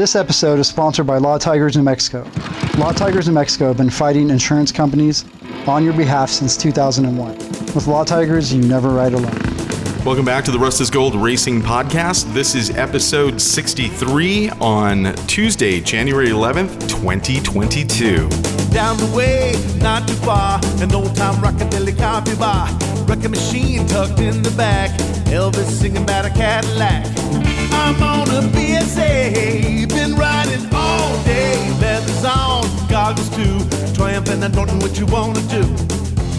This episode is sponsored by Law Tigers New Mexico. Law Tigers New Mexico have been fighting insurance companies on your behalf since 2001. With Law Tigers, you never ride alone. Welcome back to the Rust is Gold Racing Podcast. This is episode 63 on Tuesday, January 11th, 2022. Down the way, not too far, an old-time Rockabilly coffee bar. Wrecking machine tucked in the back, Elvis singing about a Cadillac. I'm on a BSA, been riding all day. Leather's on, goggles too, triumphant, I don't know what you wanna do.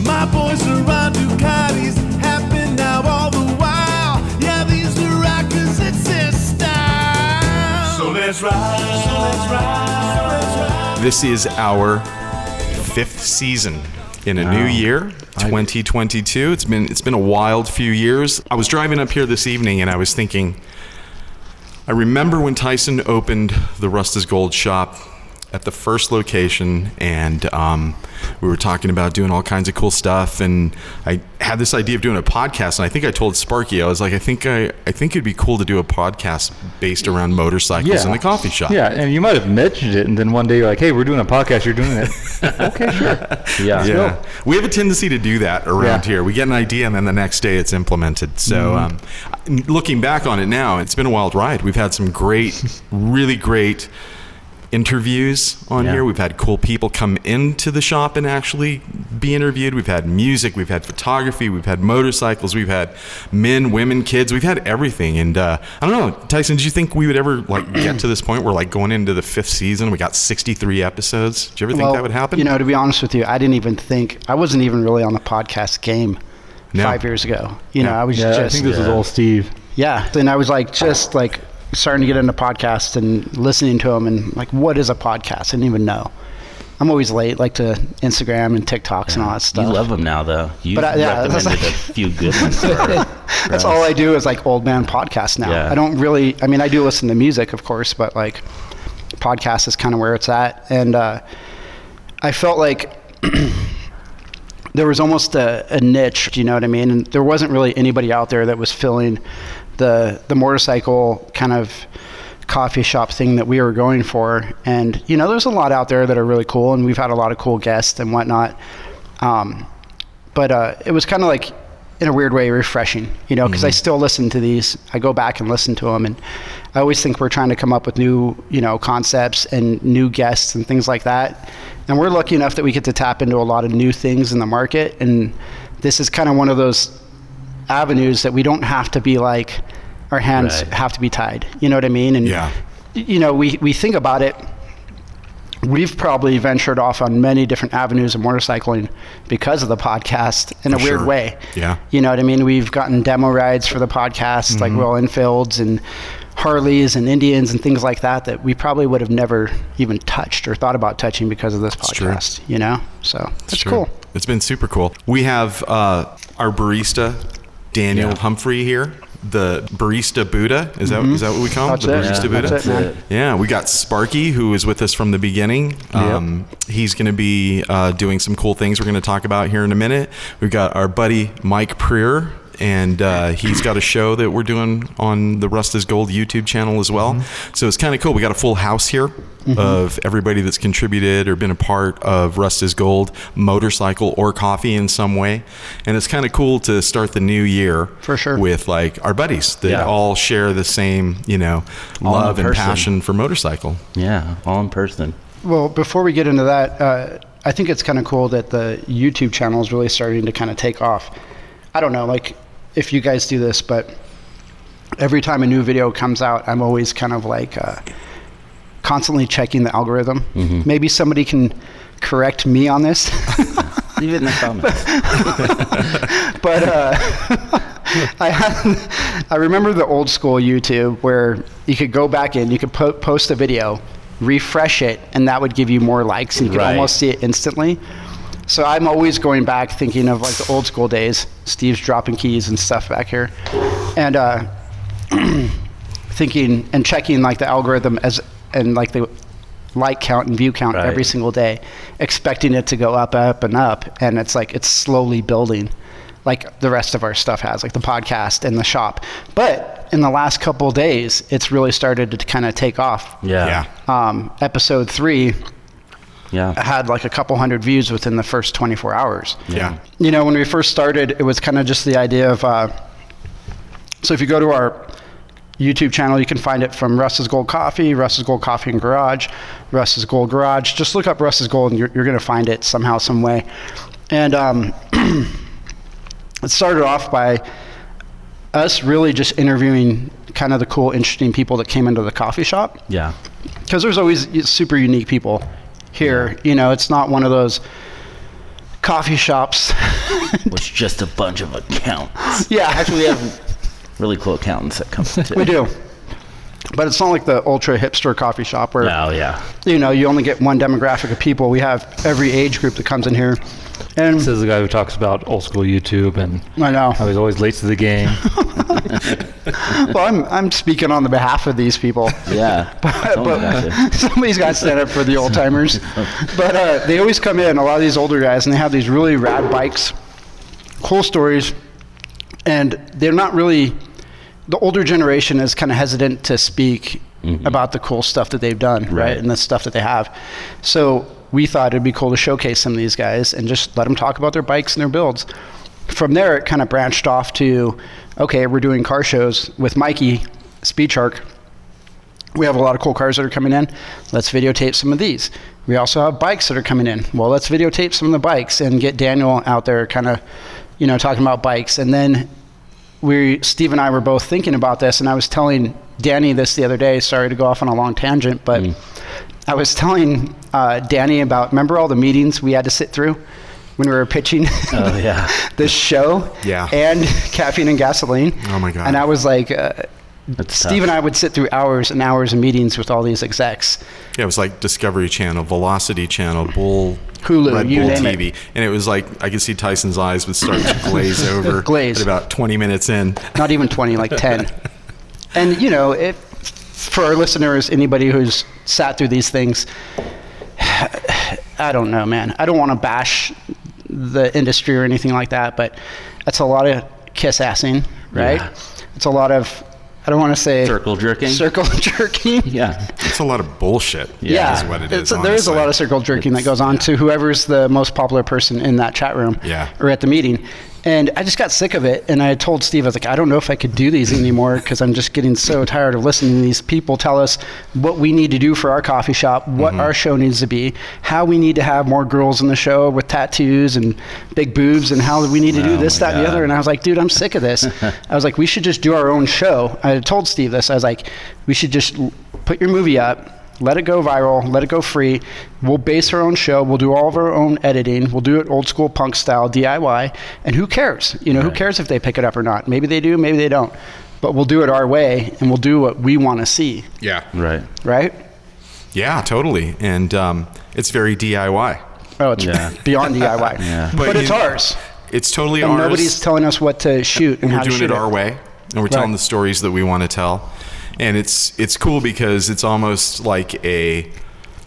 My boys are on Ducatis, happy now all the while. Yeah, these are rockers, it's their style. So let's ride, so let's ride, so let's ride. This is our 5th season in a new year, 2022. It's been a wild few years. I was driving up here this evening and I was thinking, I remember when Thaison opened the Rust is Gold shop at the first location, and we were talking about doing all kinds of cool stuff, and I had this idea of doing a podcast, and I think I told Sparky, I was like, I think it'd be cool to do a podcast based around motorcycles in the coffee shop. Yeah, and you might have mentioned it, and then one day you're like, hey, we're doing a podcast, you're doing it. Okay, sure. Yeah. We have a tendency to do that around here. We get an idea, and then the next day it's implemented. So looking back on it now, it's been a wild ride. We've had some great, really great interviews on here. We've had cool people come into the shop and actually be interviewed. We've had music, we've had photography, we've had motorcycles, we've had men, women, kids, we've had everything. And I don't know, Thaison, did you think we would ever get to this point where going into the 5th season, we got 63 episodes? Did you ever think that would happen? To be honest with you, I wasn't even really on the podcast game 5 years ago. I was just, I think this was all Steve. Yeah. And I was starting to get into podcasts and listening to them, and what is a podcast? I didn't even know. I'm always late, to Instagram and TikToks and all that stuff. You love them now, though. You've recommended a few good ones for That's all I do is old man podcasts now. Yeah. I don't really, I do listen to music, of course, but podcast is kind of where it's at. And I felt like there was almost a niche, you know what I mean? And there wasn't really anybody out there that was filling the motorcycle kind of coffee shop thing that we were going for. And there's a lot out there that are really cool, and we've had a lot of cool guests and whatnot, but it was kind of in a weird way refreshing, because I still listen to these. I go back and listen to them, and I always think we're trying to come up with new concepts and new guests and things like that, and we're lucky enough that we get to tap into a lot of new things in the market. And this is kind of one of those avenues that we don't have to be our hands have to be tied, you know what I mean? And we think about it, we've probably ventured off on many different avenues of motorcycling because of the podcast in a weird way. You know what I mean? We've gotten demo rides for the podcast, like Royal Enfields and Harleys and Indians and things like that we probably would have never even touched or thought about touching because of this podcast, So it's cool. It's been super cool. We have our barista, Daniel Humphrey, here. The barista Buddha, is that what we call him? The barista Buddha. That's it, yeah, we got Sparky, who is with us from the beginning. He's going to be doing some cool things we're going to talk about here in a minute. We've got our buddy Mike Preer, and he's got a show that we're doing on the Rust is Gold YouTube channel as well. So it's kind of cool. We got a full house here of everybody that's contributed or been a part of Rust is Gold, motorcycle or coffee in some way. And it's kind of cool to start the new year for sure with our buddies that all share the same, love and passion for motorcycle. Yeah, all in person. Well, before we get into that, I think it's kind of cool that the YouTube channel is really starting to kind of take off. I don't know, if you guys do this, but every time a new video comes out, I'm always kind of constantly checking the algorithm. Maybe somebody can correct me on this. Leave it in the comments. But I remember the old school YouTube where you could go back in, you could post a video, refresh it, and that would give you more likes, and you could almost see it instantly. So I'm always going back thinking of the old school days. Steve's dropping keys and stuff back here. And thinking and checking the algorithm and the like count and view count every single day, expecting it to go up, and up. And it's it's slowly building. like the rest of our stuff has, like the podcast and the shop. But in the last couple of days, it's really started to kind of take off. Yeah. Episode 3 Yeah. had like a couple hundred views within the first 24 hours. Yeah. You know, when we first started, it was kind of just the idea of, so if you go to our YouTube channel, you can find it from Russ's Gold Coffee, Russ's Gold Coffee and Garage, Russ's Gold Garage. Just look up Russ's Gold and you're going to find it somehow, some way. And it started off by us really just interviewing kind of the cool, interesting people that came into the coffee shop. Yeah. Because there's always super unique people here. You know, it's not one of those coffee shops. It's just a bunch of accountants. Yeah. Actually, we have really cool accountants that come to. We do. But it's not like the ultra hipster coffee shop where, Oh, yeah. you know, you only get one demographic of people. We have every age group that comes in here. And This is the guy who talks about old school YouTube and I know. how he's always late to the game. Well, I'm speaking on the behalf of these people. Yeah. But somebody's got to stand up for the old timers. But they always come in, a lot of these older guys, and they have these really rad bikes, cool stories, and they're not really, the older generation is kind of hesitant to speak about the cool stuff that they've done, right? And the stuff that they have. So we thought it'd be cool to showcase some of these guys and just let them talk about their bikes and their builds. From there, it kind of branched off to, okay, we're doing car shows with Mikey, Speed Shark. We have a lot of cool cars that are coming in. Let's videotape some of these. We also have bikes that are coming in. Well, let's videotape some of the bikes and get Daniel out there kind of, you know, talking about bikes. And then Steve and I were both thinking about this, and I was telling Danny this the other day. Sorry to go off on a long tangent, but I was telling Danny about, remember all the meetings we had to sit through when we were pitching this show? Yeah. And Caffeine and Gasoline. Oh my God. And I was like, That's Steve tough. and I would sit through hours and hours of meetings with all these execs. Yeah, it was like Discovery Channel, Velocity Channel, Bull, Hulu, Red you Bull name TV. And it was like, I could see Tyson's eyes would start to glaze over Glaze. at about 20 minutes in. Not even 20, like 10. And, you know, for our listeners, anybody who's sat through these things, I don't know, man. I don't want to bash the industry or anything like that, but that's a lot of kiss-assing, right? Yeah. It's a lot of, I don't want to say... Circle jerking? Circle jerking. Yeah. It's a lot of bullshit. Yeah. Is what it is. There is a lot of circle jerking that goes on to whoever's the most popular person in that chat room or at the meeting. And I just got sick of it. And I told Steve, I was like, I don't know if I could do these anymore because I'm just getting so tired of listening to these people tell us what we need to do for our coffee shop, what our show needs to be, how we need to have more girls in the show with tattoos and big boobs, and how we need to do this, that, and the other. And I was like, dude, I'm sick of this. I was like, we should just do our own show. I told Steve this. I was like, we should just put your movie up, let it go viral, let it go free. We'll base our own show. We'll do all of our own editing. We'll do it old school punk style, DIY. And who cares? You know, who cares if they pick it up or not? Maybe they do, maybe they don't. But we'll do it our way, and we'll do what we want to see. Yeah. Right. Right? Yeah, totally. And it's very DIY. Oh, it's beyond DIY. But it's ours. It's totally And ours. nobody's telling us what to shoot and We're how to doing shoot it our way, and we're telling the stories that we want to tell. And it's cool because it's almost like a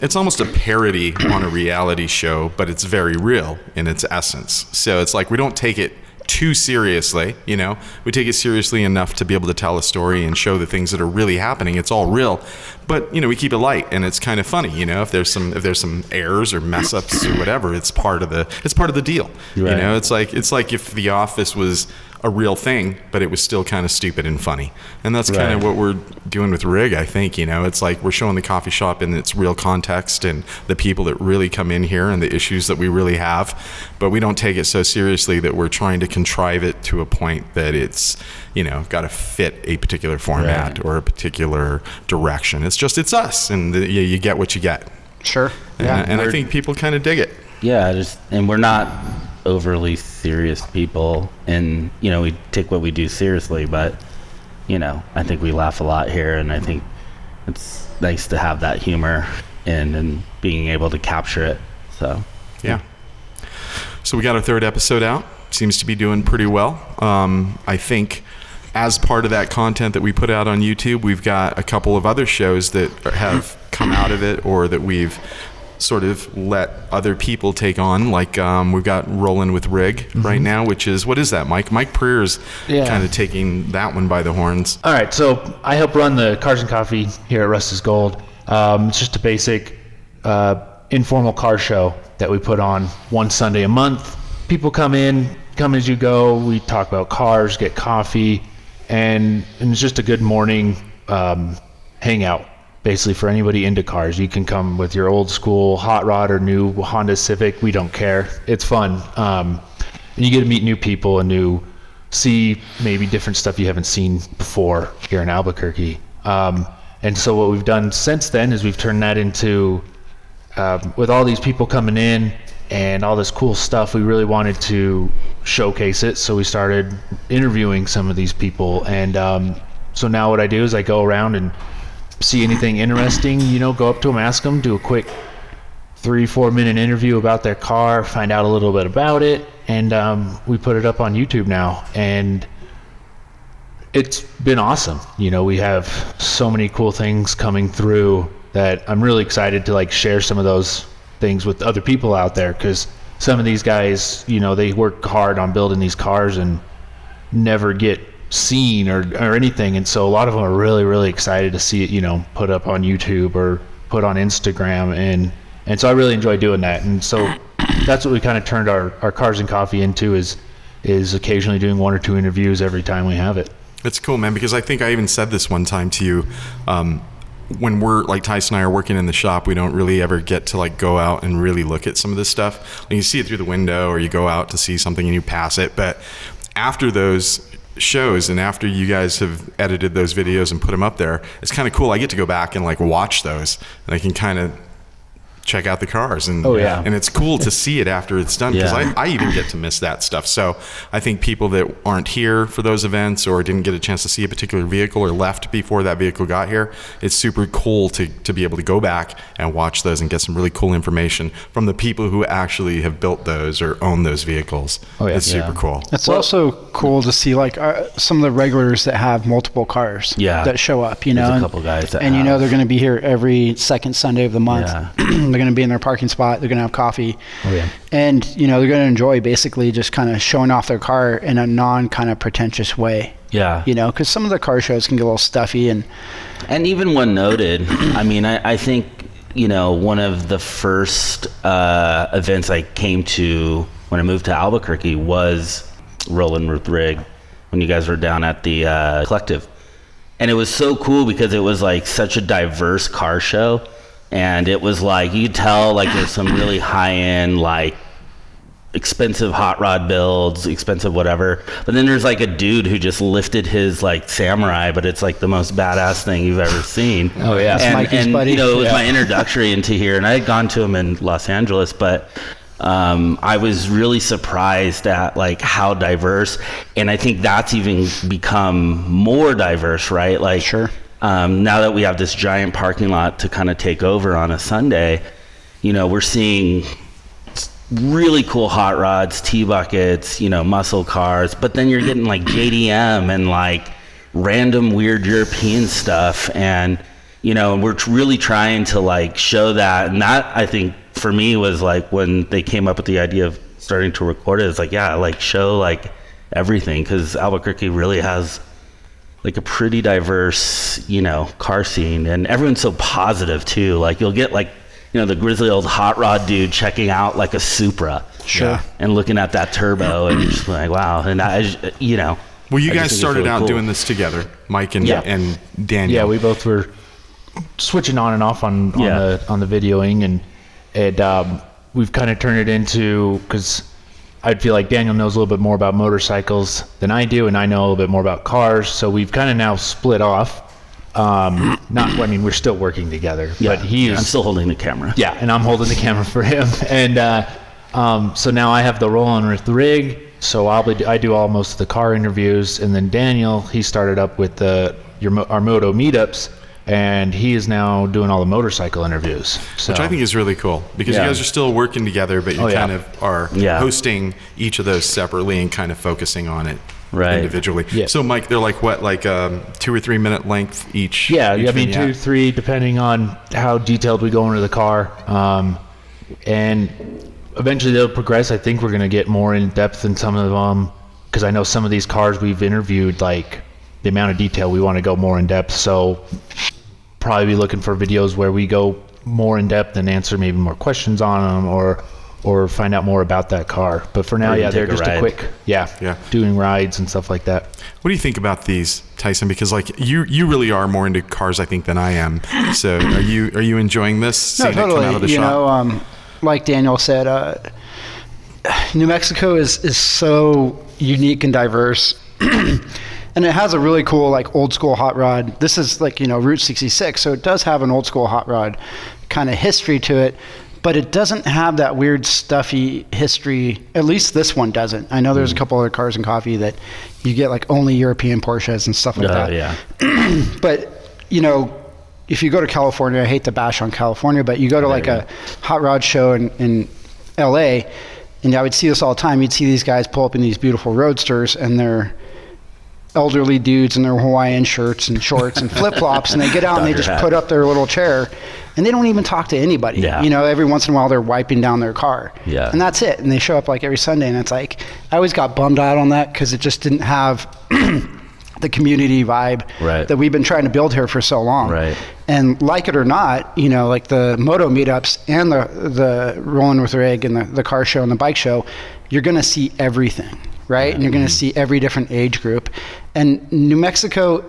parody on a reality show, but it's very real in its essence. So it's like we don't take it too seriously, you know. We take it seriously enough to be able to tell a story and show the things that are really happening. It's all real, but you know, we keep it light and it's kind of funny, you know. If there's some errors or mess ups or whatever, it's part of the deal. Right. You know, it's like if The Office was a real thing, but it was still kind of stupid and funny. And that's kind of what we're doing with Rig, I think. You know, it's like we're showing the coffee shop in its real context and the people that really come in here and the issues that we really have. But we don't take it so seriously that we're trying to contrive it to a point that it's, you know, got to fit a particular format or a particular direction. It's us, and you get what you get. Sure. And I think people kind of dig it. Yeah, and we're not overly serious people, and you know, we take what we do seriously, but you know, I think we laugh a lot here, and I think it's nice to have that humor and being able to capture it. So we got our third episode out. Seems to be doing pretty well. I think as part of that content that we put out on YouTube, we've got a couple of other shows that have come out of it, or that we've sort of let other people take on. Like we've got Rollin with Rig right now, which is, what is that, Mike? Mike Preer's kind of taking that one by the horns. All right, so I help run the Cars and Coffee here at Rust is Gold. It's just a basic informal car show that we put on one Sunday a month. People come as you go. We talk about cars, get coffee, and it's just a good morning hangout, basically, for anybody into cars. You can come with your old school hot rod or new Honda Civic. We don't care. It's fun. And you get to meet new people and see maybe different stuff you haven't seen before here in Albuquerque. And so what we've done since then is we've turned that into, with all these people coming in and all this cool stuff, we really wanted to showcase it. So we started interviewing some of these people. And so now what I do is I go around and see anything interesting, go up to them, ask them, do a quick 3-4 minute interview about their car, find out a little bit about it. And we put it up on YouTube now. And it's been awesome. We have so many cool things coming through that I'm really excited to share some of those things with other people out there, because some of these guys, they work hard on building these cars and never get seen or anything. And so a lot of them are really, really excited to see it, put up on YouTube or put on Instagram. And so I really enjoy doing that. And so that's what we kind of turned our Cars and Coffee into, is occasionally doing 1 or 2 interviews every time we have it. It's cool, man, because I think I even said this one time to you. When we're Thaison and I are working in the shop, we don't really ever get to go out and really look at some of this stuff. You see it through the window, or you go out to see something and you pass it. But after those shows and after you guys have edited those videos and put them up there, it's kind of cool. I get to go back and watch those, and I can kind of check out the cars, and and it's cool to see it after it's done, because I even get to miss that stuff. So I think people that aren't here for those events or didn't get a chance to see a particular vehicle or left before that vehicle got here, it's super cool to be able to go back and watch those and get some really cool information from the people who actually have built those or own those vehicles. It's super cool. It's also cool to see some of the regulars that have multiple cars that show up, There's a couple guys that and they're going to be here every second Sunday of the month. They're going to be in their parking spot. They're going to have coffee. And, they're going to enjoy basically just kind of showing off their car in a non kind of pretentious way. Because some of the car shows can get a little stuffy. And even one noted, I think, one of the first events I came to when I moved to Albuquerque was Rollin with Rig, when you guys were down at the Collective. And it was so cool because it was such a diverse car show. And it was you could tell there's some really high-end, expensive hot rod builds, expensive whatever. But then there's a dude who just lifted his Samurai, but it's the most badass thing you've ever seen. It's Mikey's buddy. It was my introductory into here, and I had gone to him in Los Angeles, but I was really surprised at how diverse, and I think that's even become more diverse, right? Sure. Now that we have this giant parking lot to kind of take over on a Sunday, we're seeing really cool hot rods, T-buckets, muscle cars, but then you're getting JDM and random weird European stuff. And, we're really trying to show that. And that, I think, for me was when they came up with the idea of starting to record it, it's show everything, because Albuquerque really has a pretty diverse, car scene, and everyone's so positive too. You'll get the grizzly old hot rod dude checking out a Supra, and looking at that turbo, and you're just wow. And Well, you guys started out doing this together, Mike and Daniel. Yeah, we both were switching on and off on the videoing, and we've kind of turned it into, because I feel like Daniel knows a little bit more about motorcycles than I do, and I know a little bit more about cars. So we've kind of now split off. We're still working together, but I'm still holding the camera. Yeah, and I'm holding the camera for him. And so now I have the Rollin with the Rig. So I do most of the car interviews, and then Daniel, he started up with our Moto meetups. And he is now doing all the motorcycle interviews. So. Which I think is really cool, because you guys are still working together, but you kind of are hosting each of those separately and kind of focusing on it individually. Yeah. So, Mike, they're 2 or 3 minute length each? Yeah, 2, 3, depending on how detailed we go into the car. And eventually they'll progress. I think we're going to get more in depth in some of them, because I know some of these cars we've interviewed, like the amount of detail we want to go more in depth. So probably be looking for videos where we go more in depth and answer maybe more questions on them, or find out more about that car. But for now, yeah, they're just a quick, doing rides and stuff like that. What do you think about these, Thaison? Because like you really are more into cars, I think, than I am. So are you enjoying this? No, seeing totally. it come out of the shop? Like Daniel said, New Mexico is so unique and diverse. And it has a really cool, like, old school hot rod. This is like, Route 66, so it does have an old school hot rod kind of history to it, but it doesn't have that weird stuffy history. At least this one doesn't. I know there's a couple other cars in coffee that you get like only European Porsches and stuff like that. Yeah. But, if you go to California, I hate to bash on California, but you go to like a hot rod show in LA, and I would see this all the time. You'd see these guys pull up in these beautiful roadsters, and they're elderly dudes in their Hawaiian shirts and shorts and flip-flops, and they get out and they just put up their little chair, and they don't even talk to anybody. Yeah. Every once in a while they're wiping down their car. Yeah. And that's it. And they show up like every Sunday, and it's like, I always got bummed out on that because it just didn't have the community vibe that we've been trying to build here for so long. Right. And like it or not, like the Moto meetups and the Rollin with Rig and the car show and the bike show, you're going to see everything. Right? And you're going to see every different age group. And New Mexico,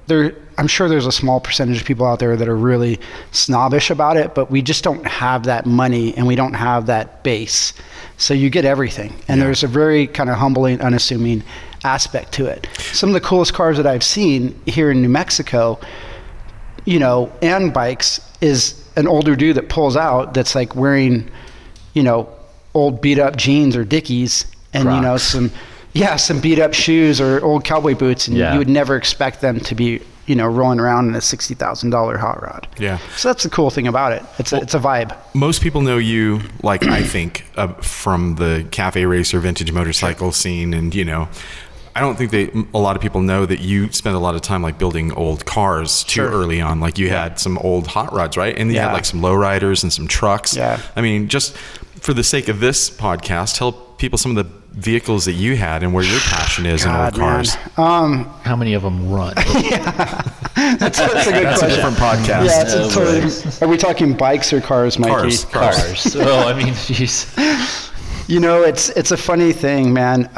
I'm sure there's a small percentage of people out there that are really snobbish about it, but we just don't have that money and we don't have that base. So you get everything. And there's a very kind of humbling, unassuming aspect to it. Some of the coolest cars that I've seen here in New Mexico, and bikes, is an older dude that pulls out that's like wearing, old beat up jeans or Dickies and, Crocs. some beat up shoes or old cowboy boots, and you would never expect them to be, rolling around in a $60,000 hot rod. Yeah. So that's the cool thing about it. It's a vibe. Most people know you, like, I think, from the cafe racer vintage motorcycle scene, and I don't think a lot of people know that you spent a lot of time like building old cars too early on. Like you had some old hot rods, right? And you had like some lowriders and some trucks. Yeah. I mean, just for the sake of this podcast, tell people some of the vehicles that you had and where your passion is in old cars. How many of them run? That's a good question. That's a different podcast. Yeah, are we talking bikes or cars, Mikey? Cars. Oh, I mean, jeez. It's a funny thing, man.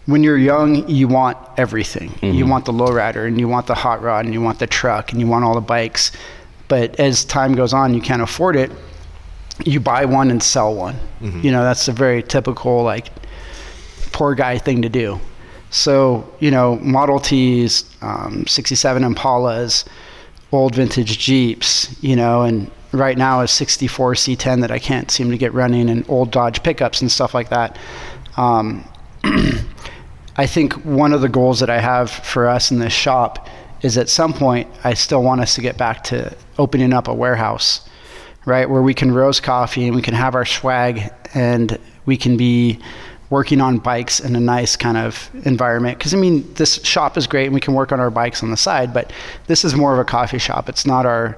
When you're young, you want everything. Mm-hmm. You want the lowrider, and you want the hot rod, and you want the truck, and you want all the bikes. But as time goes on, you can't afford it. You buy one and sell one. Mm-hmm. That's a very typical, like, poor guy thing to do. So, Model Ts, 67 Impalas, old vintage Jeeps, and right now a 64 C10 that I can't seem to get running, and old Dodge pickups and stuff like that. I think one of the goals that I have for us in this shop is at some point I still want us to get back to opening up a warehouse, right, where we can roast coffee and we can have our swag and we can be working on bikes in a nice kind of environment. Because, this shop is great and we can work on our bikes on the side, but this is more of a coffee shop. It's not our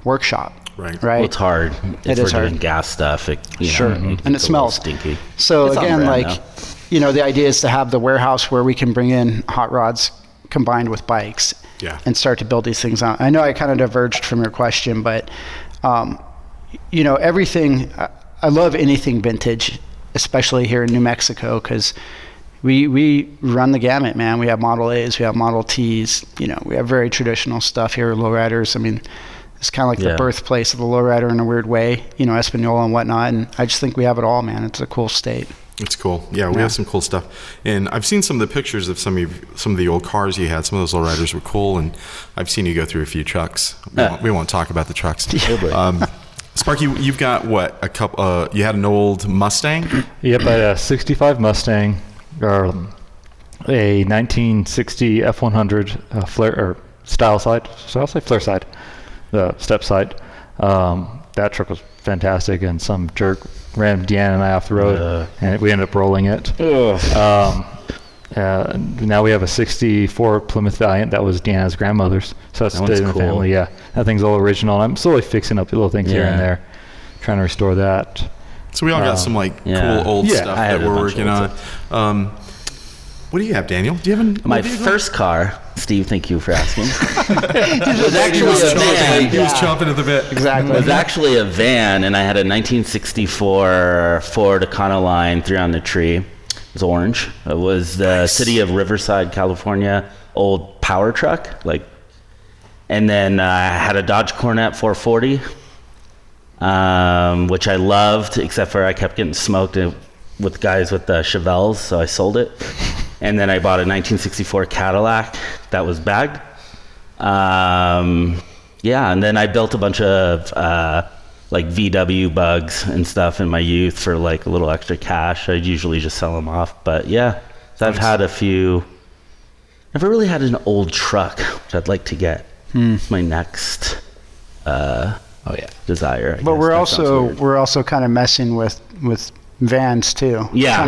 workshop. Right. Well, it's hard. If we're doing gas stuff, and it smells stinky. So it's again, like, the idea is to have the warehouse where we can bring in hot rods combined with bikes and start to build these things out. I know I kind of diverged from your question, but, everything, I love anything vintage, especially here in New Mexico, because we run the gamut, man. We have Model A's, we have Model T's, we have very traditional stuff here, lowriders. It's kind of like the birthplace of the lowrider in a weird way, Espanola and whatnot. And I just think we have it all, man. It's a cool state. It's cool. Yeah, we have some cool stuff. And I've seen some of the pictures of some of the old cars you had. Some of those lowriders were cool, and I've seen you go through a few trucks. We won't talk about the trucks. Sparky, you've got what? A couple. You had an old Mustang? Yep, I had a 65 Mustang, or a 1960 F100 flare or style side. So I'll say flare side. The step side. That truck was fantastic, and some jerk ran Deanna and I off the road, and we ended up rolling it. Now we have a 64 Plymouth Valiant that was Deanna's grandmother's, so that's stayed in the family. Yeah, that thing's all original, and I'm slowly fixing up little things here and there. trying to restore that. So we all got some cool old stuff I that had a we're bunch working of on. What do you have, Daniel? Do you have My first car, Steve, thank you for asking. was actually a van. He was chomping at the bit. Exactly. It was actually a van, and I had a 1964 Ford Econoline 3 on the tree. It was orange. It was the city of Riverside, California, old power truck. And then I had a Dodge Cornet 440, which I loved, except for I kept getting smoked with guys with the Chevelles, so I sold it. And then I bought a 1964 Cadillac that was bagged. And then I built a bunch of VW bugs and stuff in my youth for a little extra cash. I'd usually just sell them off. But so I've had a few. Never really had an old truck, which I'd like to get. It's my next desire. But we're also kind of messing with vans too. Yeah, I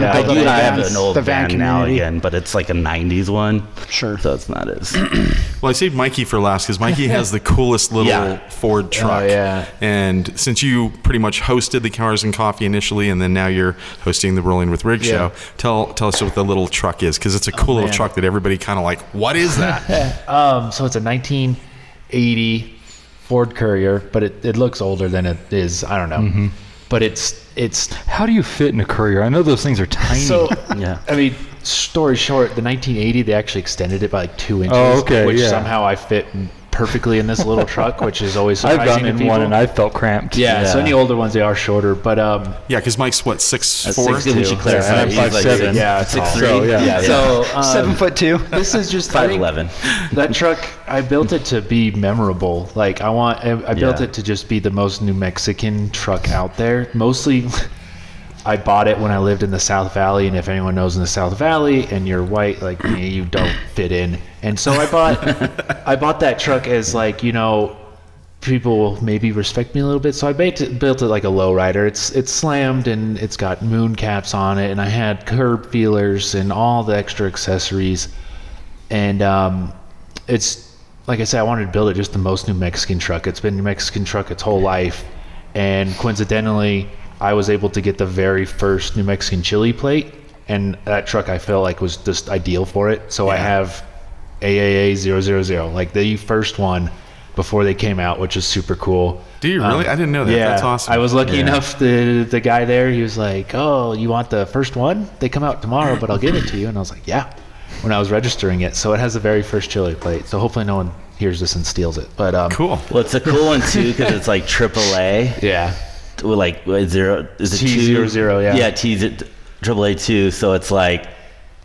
have an old the van van now community. again, but it's like a 90s one. Sure. So it's not as... Well, I saved Mikey for last because Mikey has the coolest little Ford truck. Oh, yeah. And since you pretty much hosted the Cars and Coffee initially, and then now you're hosting the Rollin with Rig show, tell us what the little truck is, because it's a cool little truck that everybody kind of what is that? So it's a 1980 Ford Courier, but it looks older than it is. I don't know. Mm-hmm. But it's How do you fit in a Courier? I know those things are tiny. so. Yeah. I mean, story short, the 1980 they actually extended it by 2 inches. Oh, okay, which yeah. somehow I fit perfectly in this little truck, which is always surprising I've gotten to in people. one and I felt cramped. Yeah, so any older ones they are shorter, but Yeah, because Mike's what, 6'4"? 6'2", we should clarify. and I'm He's 5'7". yeah, it's 6'3". So, yeah. So 7'2". this is just I think 5'11". that truck. I built it to be memorable. I built Yeah. it to just be the most New Mexican truck out there. Mostly, I bought it when I lived in the South Valley, and if anyone knows in the South Valley and you're white like me, you don't fit in. And so I bought that truck as people will maybe respect me a little bit. So I built it like a lowrider. It's slammed and it's got moon caps on it, and I had curb feelers and all the extra accessories. And it's like I said, I wanted to build it just the most New Mexican truck. It's been New Mexican truck its whole life, and coincidentally, I was able to get the very first New Mexican chili plate, and that truck I felt like was just ideal for it. So I have AAA 000, like the first one before they came out, which is super cool. Do you really? I didn't know that. Yeah, That's awesome. I was lucky enough. The guy there, he was like, "Oh, you want the first one? They come out tomorrow, but I'll give it to you." And I was like, "Yeah." When I was registering it, so it has the very first chili plate. So hopefully no one hears this and steals it. But Cool. Well, it's a cool one, too, because it's like AAA. Yeah. Zero, is it T00, yeah. Yeah, AAA 2, so it's like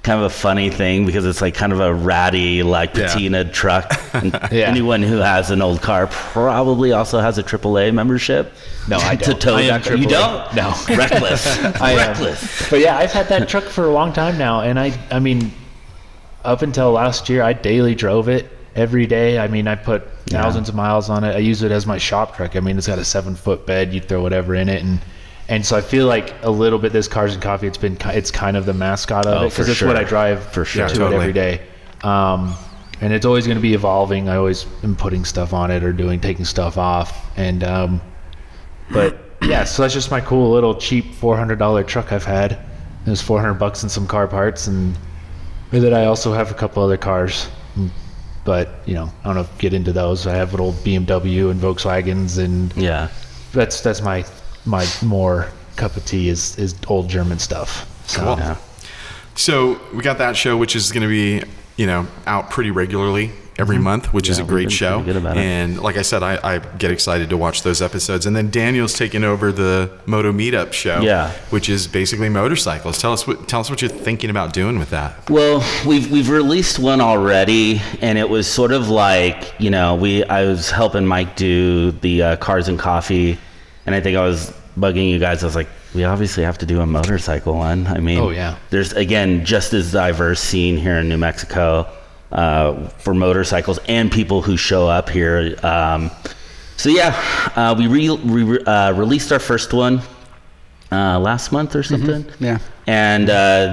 kind of a funny thing because it's like kind of a ratty, patina truck. And anyone who has an old car probably also has a AAA membership. No, I don't. To tow I am that. You AAA. don't? No. Reckless. Reckless. But yeah, I've had that truck for a long time now, and I mean, up until last year, I daily drove it every day. I mean, I put thousands of miles on it. I use it as my shop truck. I mean, it's got a 7-foot bed. You throw whatever in it, and so I feel like a little bit this Cars and Coffee. It's kind of the mascot of it because it's what I drive for sure to it every day. And it's always going to be evolving. I always am putting stuff on it or taking stuff off. And but yeah, so that's just my cool little cheap $400 truck I've had. It was $400 and some car parts, and with it I also have a couple other cars. But I don't know if get into those. I have an old BMW and Volkswagens, and that's my more cup of tea is old German stuff. So, Cool. So we got that show, which is going to be out pretty regularly every month, which is a great show. Good about it. And like I said, I get excited to watch those episodes. And then Daniel's taking over the Moto Meetup show, which is basically motorcycles. Tell us what you're thinking about doing with that. Well, we've released one already, and it was sort of like I was helping Mike do the Cars and Coffee, and I think I was bugging you guys. I was like, we obviously have to do a motorcycle one. I mean, there's again just as diverse scene here in New Mexico for motorcycles and people who show up here. We released our first one last month or something. Mm-hmm. Yeah. And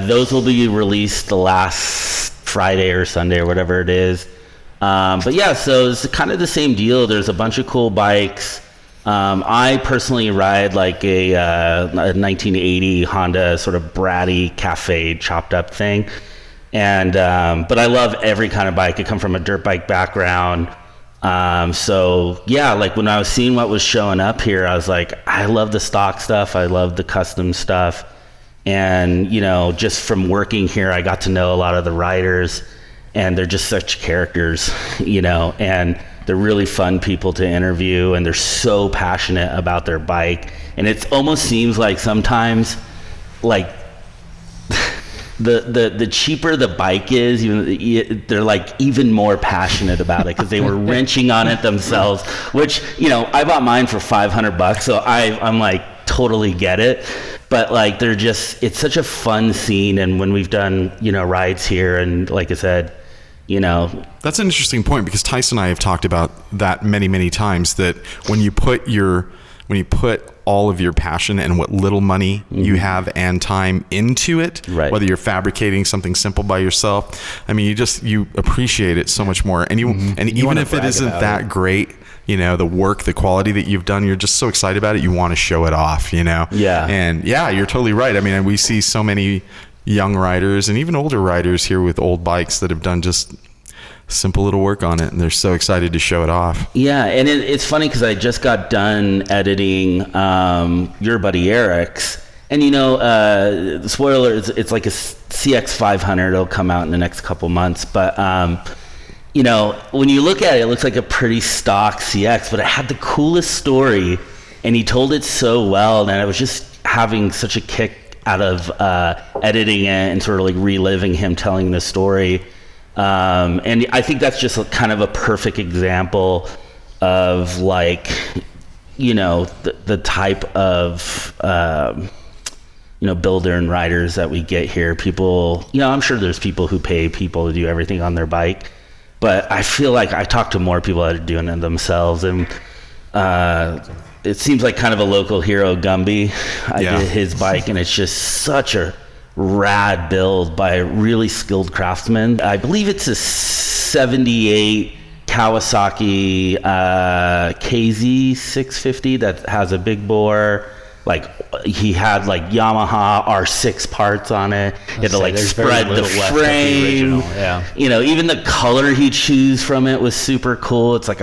those will be released the last Friday or Sunday or whatever it is. So it's kind of the same deal. There's a bunch of cool bikes. I personally ride like a 1980 Honda sort of bratty cafe chopped up thing. And but I love every kind of bike. I come from a dirt bike background. So yeah, like when I was seeing what was showing up here, I was like, I love the stock stuff. I love the custom stuff. And, you know, just from working here, I got to know a lot of the riders, and they're just such characters, you know, and they're really fun people to interview, and they're so passionate about their bike. And it almost seems like sometimes, like, the cheaper the bike is, they're like even more passionate about it because they were wrenching on it themselves, which, you know, I bought mine for $500, so I'm like totally get it. But like they're just, it's such a fun scene. And when we've done, you know, rides here, and like I said, you know, that's an interesting point, because Thaison and I have talked about that many times, that when you put all of your passion and what little money you have and time into it, right, whether you're fabricating something simple by yourself, I mean, you appreciate it so much more. And even if it isn't that great, you know, the work, the quality that you've done, you're just so excited about it, you want to show it off, you know? Yeah. And yeah, you're totally right. I mean, we see so many young riders and even older riders here with old bikes that have done just simple little work on it, and they're so excited to show it off. Yeah, and it's funny because I just got done editing your buddy Eric's, and you know, spoiler, it's like a CX500. It'll come out in the next couple months, but you know, when you look at it, it looks like a pretty stock CX, but it had the coolest story, and he told it so well, and I was just having such a kick out of editing it and sort of like reliving him telling the story. And I think that's just kind of a perfect example of, like, you know, the type of, you know, builder and riders that we get here. People, you know, I'm sure there's people who pay people to do everything on their bike, but I feel like I talk to more people that are doing it themselves. And it seems like kind of a local hero, Gumby. I did his bike, and it's just such a rad build by a really skilled craftsman. I believe it's a 78 Kawasaki KZ 650 that has a big bore. Like, he had like Yamaha R6 parts on it. He had to like spread the frame. Yeah. You know, even the color he chose from it was super cool. It's like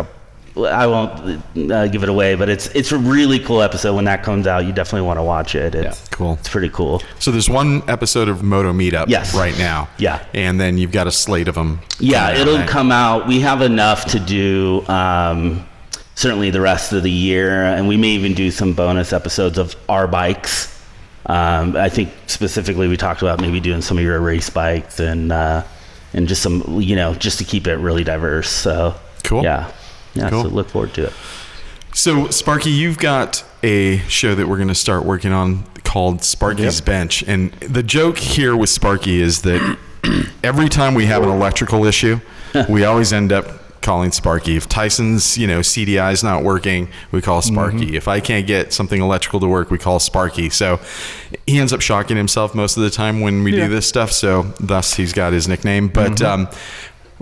I won't give it away, but it's a really cool episode. When that comes out, you definitely want to watch it. It's cool. It's pretty cool. So there's one episode of Moto Meetup right now. Yeah. And then you've got a slate of them. Yeah, it'll come out. We have enough to do certainly the rest of the year, and we may even do some bonus episodes of our bikes. I think specifically we talked about maybe doing some of your race bikes and just some, you know, just to keep it really diverse. So cool. Yeah, cool. So look forward to it. So Sparky, you've got a show that we're going to start working on called Sparkies Bench, and the joke here with Sparky is that every time we have an electrical issue, we always end up calling Sparky. If Thaison's, you know, CDI is not working, we call Sparky. If I can't get something electrical to work, we call Sparky. So he ends up shocking himself most of the time when we do this stuff. So thus he's got his nickname. But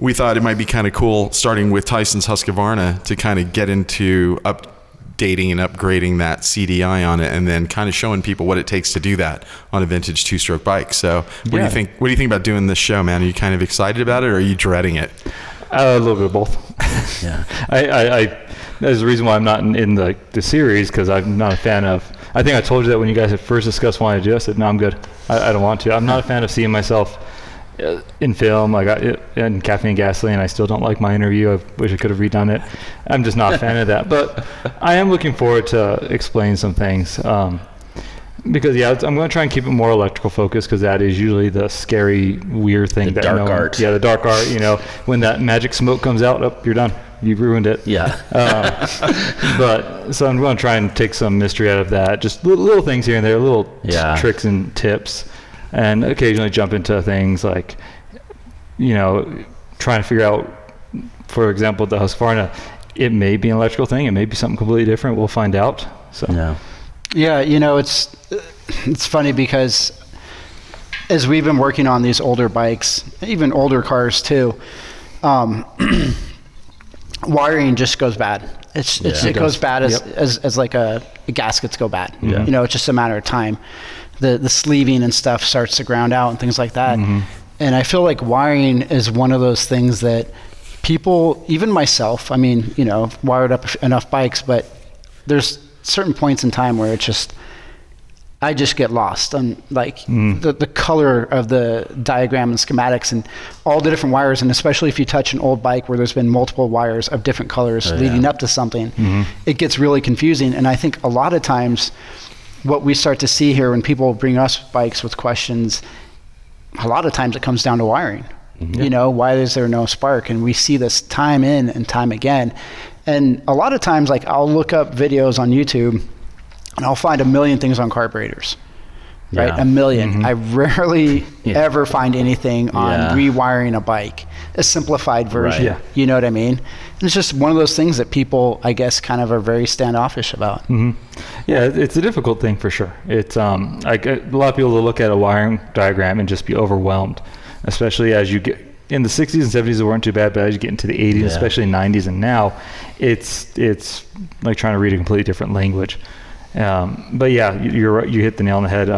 we thought it might be kind of cool, starting with Thaison's Husqvarna, to kind of get into updating and upgrading that CDI on it, and then kind of showing people what it takes to do that on a vintage two-stroke bike. So what do you think? What do you think about doing this show, man? Are you kind of excited about it, or are you dreading it? A little bit of both. Yeah. I there's a reason why I'm not in the series, because I'm not a fan of. I think I told you that when you guys had first discussed wanting to do it. I said, no, I'm good. I don't want to. I'm not a fan of seeing myself in film, like in Caffeine and Gasoline. I still don't like my interview. I wish I could have redone it. I'm just not a fan of that. But I am looking forward to explain some things. Because I'm going to try and keep it more electrical focused, because that is usually the scary, weird thing. The dark art. Yeah, the dark art. You know, when that magic smoke comes out, you're done. You've ruined it. Yeah. But so I'm going to try and take some mystery out of that. Just little things here and there, little tricks and tips, and occasionally jump into things like, you know, trying to figure out, for example, the Husqvarna. It may be an electrical thing. It may be something completely different. We'll find out. So. Yeah, you know, it's funny because as we've been working on these older bikes, even older cars too, wiring just goes bad. it goes bad as like a gaskets go bad. Yeah. You know, it's just a matter of time. The sleeving and stuff starts to ground out and things like that. And I feel like wiring is one of those things that people, even myself, I mean, you know, wired up enough bikes, but there's certain points in time where it's just, I just get lost on like the color of the diagram and schematics and all the different wires. And especially if you touch an old bike where there's been multiple wires of different colors leading up to something, it gets really confusing. And I think a lot of times what we start to see here when people bring us bikes with questions, a lot of times it comes down to wiring. You know, why is there no spark? And we see this time in and time again. And a lot of times, like, I'll look up videos on YouTube and I'll find a million things on carburetors, right? A million. I rarely ever find anything on rewiring a bike, a simplified version. You know what I mean? And it's just one of those things that people, I guess, kind of are very standoffish about. Yeah, it's a difficult thing for sure. It's like a lot of people will look at a wiring diagram and just be overwhelmed, especially as you get in the 60s and 70s. It weren't too bad, but as you get into the 80s, especially 90s, and now it's like trying to read a completely different language. But yeah, you're right, you hit the nail on the head.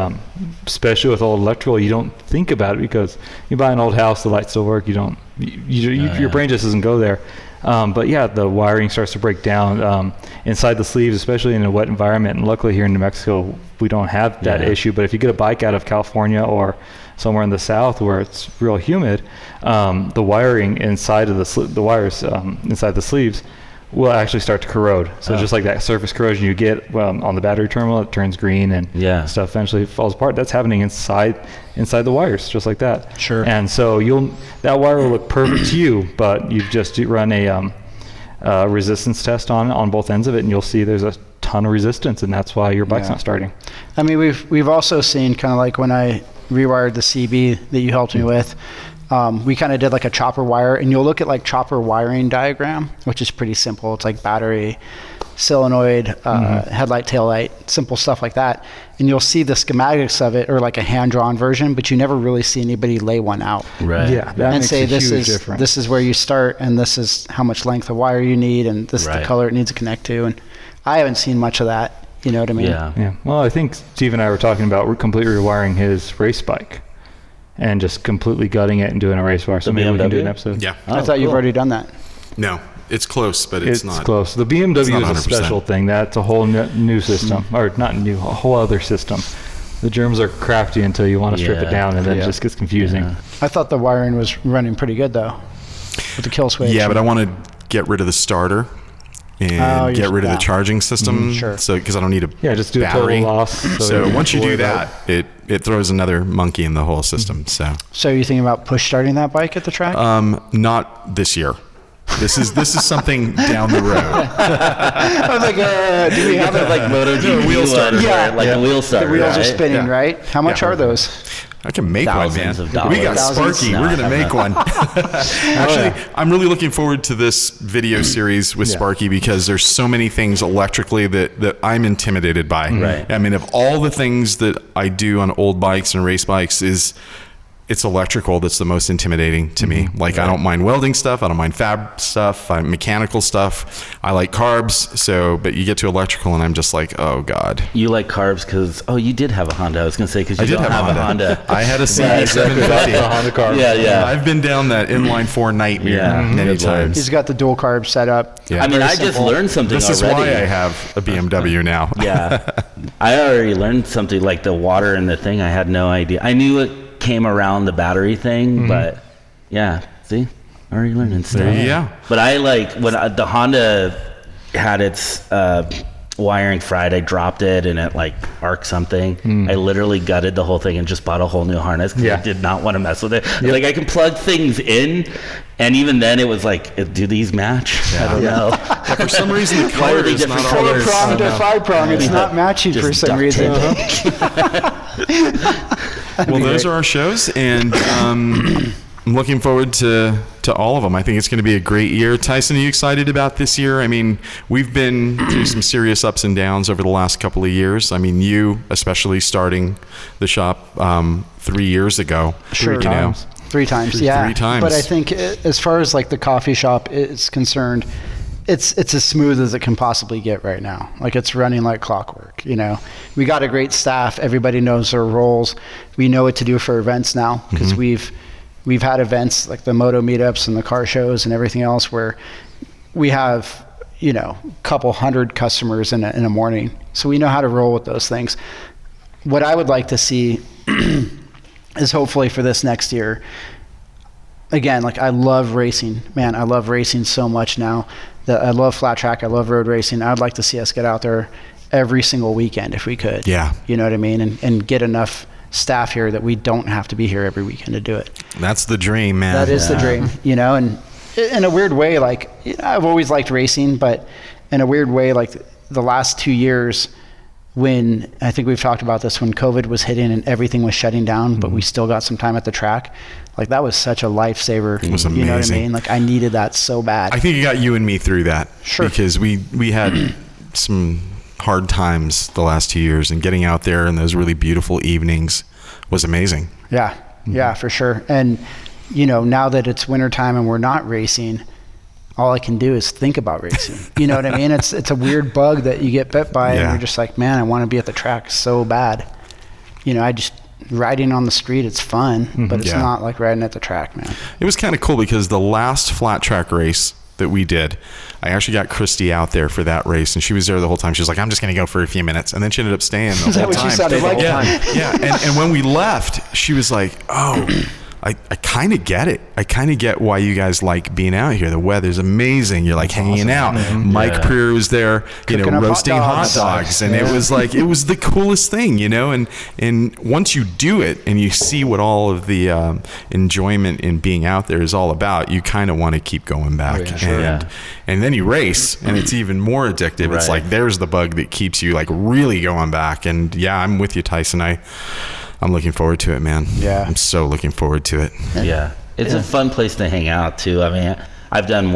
Especially with old electrical, you don't think about it because you buy an old house, the lights still work. Your brain just doesn't go there. But yeah, the wiring starts to break down inside the sleeves, especially in a wet environment. And luckily here in New Mexico, we don't have that issue. But if you get a bike out of California or somewhere in the South where it's real humid, the wiring inside of the wires inside the sleeves will actually start to corrode. So just like that surface corrosion you get on the battery terminal, it turns green and stuff eventually falls apart. That's happening inside the wires, just like that. Sure. And so that wire will look perfect to you, but you've just run a resistance test on both ends of it, and you'll see there's a ton of resistance, and that's why your bike's not starting. I mean, we've also seen kind of like when I rewired the CB that you helped me with, we kind of did like a chopper wire, and you'll look at like chopper wiring diagram, which is pretty simple. It's like battery, solenoid, headlight, taillight, simple stuff like that. And you'll see the schematics of it, or like a hand-drawn version, but you never really see anybody lay one out. Right. Yeah. That and makes say a this huge is difference. this is where you start, and this is how much length of wire you need, and this is the color it needs to connect to. And I haven't seen much of that. You know what I mean? Yeah. Well, I think Steve and I were talking about completely rewiring his race bike and just completely gutting it and doing a race bar. So maybe we can do an episode. Yeah. I thought you've already done that. No, it's close, but it's not. It's close. The BMW not is a 100%. special thing. That's a whole new system, or not new, a whole other system. The germs are crafty until you want to strip it down, and then it just gets confusing. I thought the wiring was running pretty good though, with the kill switch. Yeah, but I want to get rid of the starter and get rid of the charging system. Sure. So because I don't need a just do battery. a total loss. So once you do that, it throws another monkey in the whole system. So are you thinking about push starting that bike at the track? not this year. This is something down the road. I was like, do we have it like Moto GP wheel starter. the wheel starter. The wheels are right? spinning, right? How much are those? I can make one, man. Thousands of dollars. We got Thousands? Sparky. No, We're going to make one. Actually, I'm really looking forward to this video series with Sparky because there's so many things electrically that I'm intimidated by. Right. I mean, of all the things that I do on old bikes and race bikes it's electrical that's the most intimidating to me. Like, I don't mind welding stuff. I don't mind fab stuff. I'm mechanical stuff. I like carbs. But you get to electrical and I'm just like, oh God. You like carbs because, you did have a Honda. I was going to say because you don't have a Honda. I had a CB750. The Honda car. Yeah. I've been down that inline 4 nightmare many times. He's got the dual carb set up. Yeah. I mean, I just learned something This is already. why I have a BMW now. Yeah. I already learned something like the water and the thing. I had no idea. I knew it came around the battery thing, but see, already learning stuff. Yeah. But I like when the Honda had its wiring fried, I dropped it and it like arced something. I literally gutted the whole thing and just bought a whole new harness because I did not want to mess with it. Like I can plug things in, and even then it was like, do these match? I don't know. For some reason, the Why color are they is not different always. colors? 4-prong to 5-prong. It's not matching Just for some duct reason. Well, those are our shows, and I'm looking forward to all of them. I think it's going to be a great year. Thaison, are you excited about this year? I mean, we've been through some serious ups and downs over the last couple of years. I mean, you especially starting the shop 3 years ago. Sure. You know. 3 times, yeah. 3 times. But I think as far as like the coffee shop is concerned, it's as smooth as it can possibly get right now. Like, it's running like clockwork, you know. We got a great staff. Everybody knows their roles. We know what to do for events now, because we've had events like the Moto meetups and the car shows and everything else where we have, you know, a couple hundred customers in a morning. So we know how to roll with those things. What I would like to see is hopefully for this next year, again, like, I love racing, man. I love racing so much now. I love flat track. I love road racing. I'd like to see us get out there every single weekend if we could. Yeah. You know what I mean? And get enough staff here that we don't have to be here every weekend to do it. That's the dream, man. That is the dream, you know. And in a weird way, like, you know, I've always liked racing, but in a weird way, like, the last 2 years, when I think we've talked about this, when COVID was hitting and everything was shutting down, but we still got some time at the track, like, that was such a lifesaver. It was amazing. You know what I mean? Like, I needed that so bad. I think it got you and me through that. Sure. Because we had some hard times the last 2 years, and getting out there in those really beautiful evenings was amazing. Yeah. Yeah, for sure. And, you know, now that it's wintertime and we're not racing, all I can do is think about racing. You know what I mean? It's a weird bug that you get bit by, and you're just like, man, I want to be at the track so bad. You know, riding on the street, it's fun, but it's not like riding at the track, man. It was kind of cool because the last flat track race that we did, I actually got Christy out there for that race, and she was there the whole time. She was like, I'm just going to go for a few minutes. And then she ended up staying the whole time. Is that what she sounded like? Yeah. And when we left, she was like, oh, I kind of get it. I kind of get why you guys like being out here. The weather's amazing. You're like hanging out. Mike Preer was there, roasting hot dogs. And it was like, it was the coolest thing, you know? And once you do it and you see what all of the enjoyment in being out there is all about, you kind of want to keep going back. And then you race, and it's even more addictive. It's like, there's the bug that keeps you like really going back. And I'm with you, Thaison. I'm looking forward to it, man. Yeah. I'm so looking forward to it. Yeah. It's a fun place to hang out, too. I mean, I've done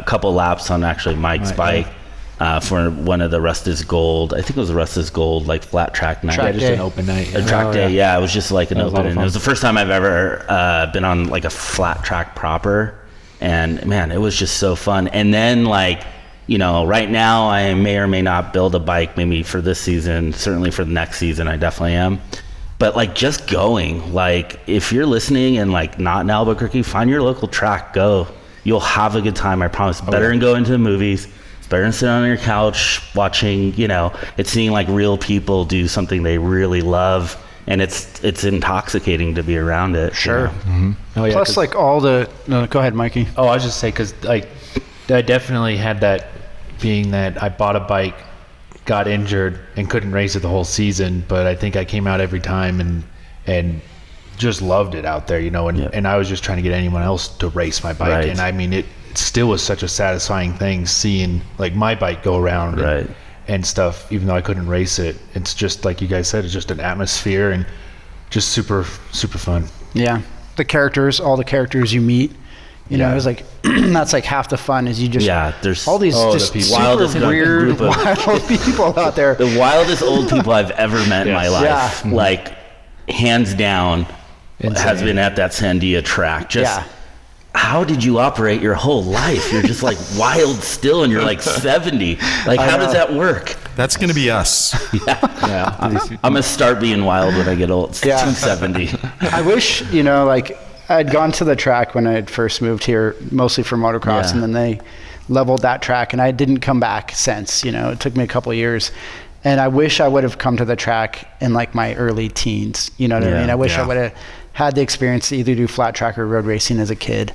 couple laps on actually Mike's bike for one of the Rustus Gold. I think it was the Rustus Gold, like, flat track night. Just an open night. A track day, yeah. It was just like an open. And it was the first time I've ever been on, like, a flat track proper. And, man, it was just so fun. And then, like, you know, right now I may or may not build a bike, maybe for this season, certainly for the next season, I definitely am. But, like, just going, like, if you're listening and, like, not in Albuquerque, find your local track, go. You'll have a good time, I promise. Better than going to the movies. It's better than sitting on your couch watching, you know, it's seeing, like, real people do something they really love. And it's intoxicating to be around it. Sure. You know? Plus, like, all the... No, go ahead, Mikey. Oh, I was just saying, because, like, I definitely had that being that I bought a bike, got injured, and couldn't race it the whole season, but I think I came out every time and just loved it out there, you know, and I was just trying to get anyone else to race my bike. And I mean, it still was such a satisfying thing seeing, like, my bike go around and stuff, even though I couldn't race it. It's just, like you guys said, it's just an atmosphere and just super, super fun. Yeah. All the characters you meet, you know, it was like, that's like half the fun is you just, there's all these just super weird, wild people out there. The wildest old people I've ever met in my life, like, hands down, has been at that Sandia track. How did you operate your whole life? You're just, like, wild still, and you're like 70. Like, how does that work? That's going to be us. I'm going to start being wild when I get old. 70. I wish, you know, like, I'd gone to the track when I had first moved here, mostly for motocross, and then they leveled that track, and I didn't come back since. You know, it took me a couple of years, and I wish I would have come to the track in, like, my early teens. You know what I mean? I wish I would have had the experience to either do flat track or road racing as a kid.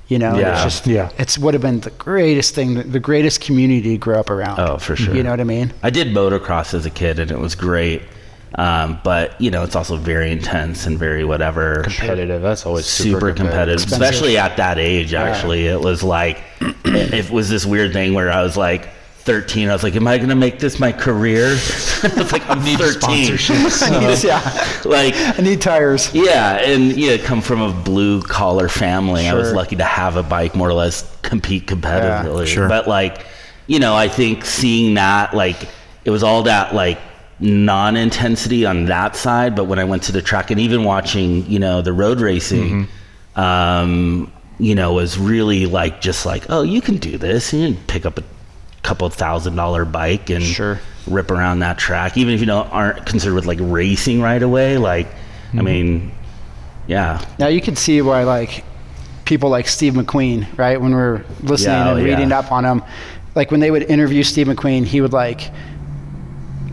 You know, it's just it's would have been the greatest thing, the greatest community to grow up around. Oh, for sure. You know what I mean? I did motocross as a kid, and it was great. But, you know, it's also very intense and very whatever. Competitive. That's always super competitive. Especially at that age, actually. It was like, it was this weird thing where I was like 13. I was like, am I going to make this my career? It's like, I'm 13. I need tires. Yeah. And come from a blue collar family. I was lucky to have a bike, more or less compete competitively. But, like, you know, I think seeing that, like, it was all that, like, non-intensity on that side, but when I went to the track and even watching, you know, the road racing, was really like, just like, oh, you can do this. And you can pick up a couple $1,000 bike and Sure. rip around that track, even if you aren't considered with like racing right away. Like, I mean, yeah. Now you can see why like people like Steve McQueen, right? When we're listening and reading up on him, like when they would interview Steve McQueen, he would like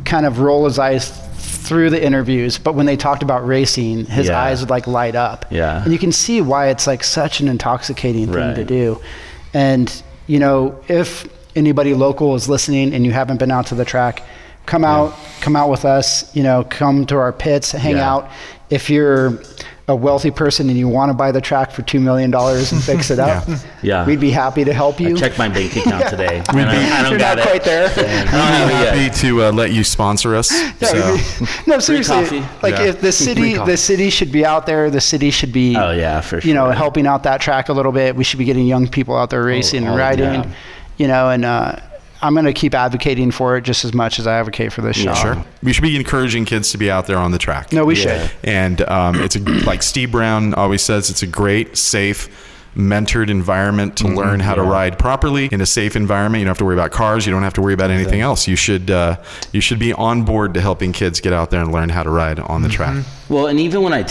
kind of roll his eyes through the interviews, but when they talked about racing, his eyes would like light up. Yeah. And you can see why it's like such an intoxicating thing Right. to do. And if anybody local is listening and you haven't been out to the track, come out with us, come to our pits, hang out. If you're a wealthy person and you want to buy the track for $2 million and fix it up, we'd be happy to help you. I checked my bank account today. I don't You're got not it. quite there. I don't have it yet. Happy to let you sponsor us. So. No, seriously. coffee. Like if the city should be out there. The city should be. Oh yeah, for sure. Helping out that track a little bit. We should be getting young people out there racing and riding. yeah. And I'm going to keep advocating for it just as much as I advocate for this shop. Sure. We should be encouraging kids to be out there on the track. No, we should. And it's like Steve Brown always says, it's a great, safe, mentored environment to learn how to ride properly in a safe environment. You don't have to worry about cars. You don't have to worry about anything else. You should be on board to helping kids get out there and learn how to ride on the track. Well, and even when I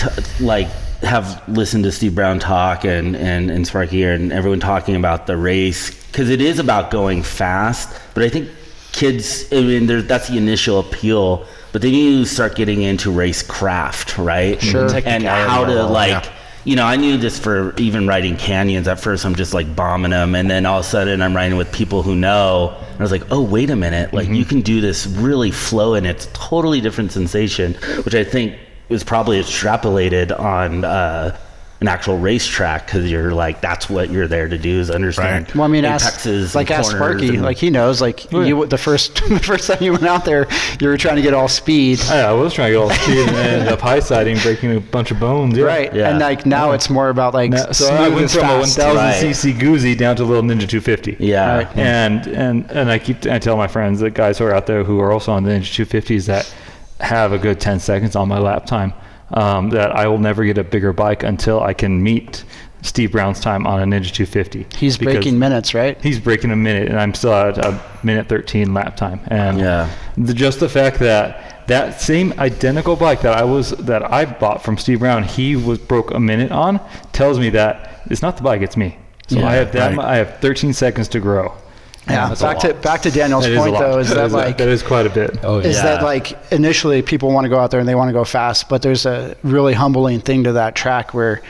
have listened to Steve Brown talk and Sparky and everyone talking about the race, because it is about going fast, but I think kids, that's the initial appeal, but then you start getting into race craft, right? Sure. And how to I knew this for even riding canyons. At first I'm just like bombing them, and then all of a sudden I'm riding with people who know, and I was like, oh, wait a minute, like you can do this really flow, and it's a totally different sensation, which I think was probably extrapolated on an actual racetrack, because you're like, that's what you're there to do, is understand. Right. Well, I mean, ask Sparky, like he knows, like you, the first time you went out there, you were trying to get all speed. I was trying to get all speed and ended up high siding, breaking a bunch of bones. Yeah. Right. Yeah. And like now it's more about like So I went from a 1000 Right. cc Guzzi down to a little Ninja 250. Yeah. Right. And I tell my friends, the guys who are out there who are also on the Ninja 250s that have a good 10 seconds on my lap time, that I will never get a bigger bike until I can meet Steve Brown's time on a Ninja 250. He's breaking minutes, right? He's breaking a minute, and I'm still at a minute 13 lap time. And just the fact that same identical bike that I bought from Steve Brown, broke a minute on, tells me that it's not the bike, it's me. So I have 13 seconds to grow. Yeah. Back to Daniel's point though, is that like that is quite a bit. That like initially people want to go out there and they want to go fast, but there's a really humbling thing to that track where